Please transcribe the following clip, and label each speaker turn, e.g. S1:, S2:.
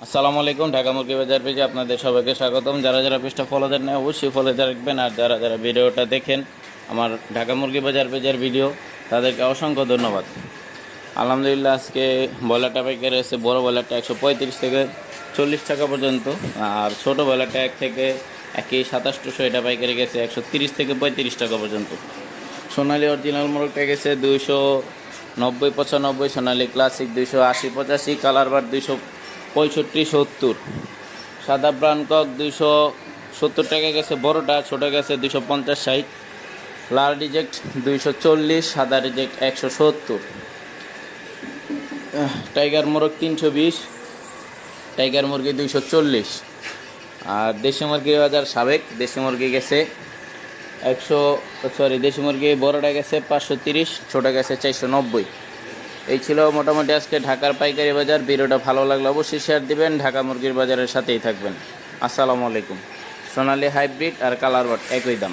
S1: আসসালামু আলাইকুম। ঢাকা মুরগি বাজার পেজে আপনাদের সবাইকে স্বাগতম। যারা যারা পেজটা ফলো দেন না অবশ্যই ফলো রাখবেন, আর যারা যারা ভিডিওটা দেখেন আমার ঢাকা মুরগি বাজার পেজের ভিডিও, তাদেরকে অসংখ্য ধন্যবাদ। আলহামদুলিল্লাহ, আজকে ব্রয়লারটা পাইকারি রয়েছে। বড় ব্রয়লারটা 135 থেকে 40 টাকা পর্যন্ত, আর ছোটো ব্রয়লারটা 1 থেকে 2700 এটা পাইকারি গেছে 130 থেকে 35 টাকা পর্যন্ত। সোনালি অরিজিনাল মোরগটা গেছে 290-95, সোনালি ক্লাসিক 280-85, কালার বার 265-70, সাদা ব্রাউন কক 270 টাকা গেছে বড়টা, ছোটো গেছে 250-60, লাল রিজেক্ট 240, সাদা রিজেক্ট 170, টাইগার মোরগ 320, টাইগার মুরগি 240। আর দেশি মুরগি বাজার সাবেক, দেশি মুরগি গেছে দেশি মুরগি বড়টা গেছে 530, ছোটো গেছে 490। এই ছিল মোটামুটি আজকে ঢাকার পাইকারি বাজার। ভিডিওটা ভালো লাগলে অবশ্যই শেয়ার দিবেন। ঢাকা মুরগির বাজারের সাথেই থাকবেন। আসসালামু আলাইকুম। সোনালি হাইব্রিড আর কালার বাট একই দাম।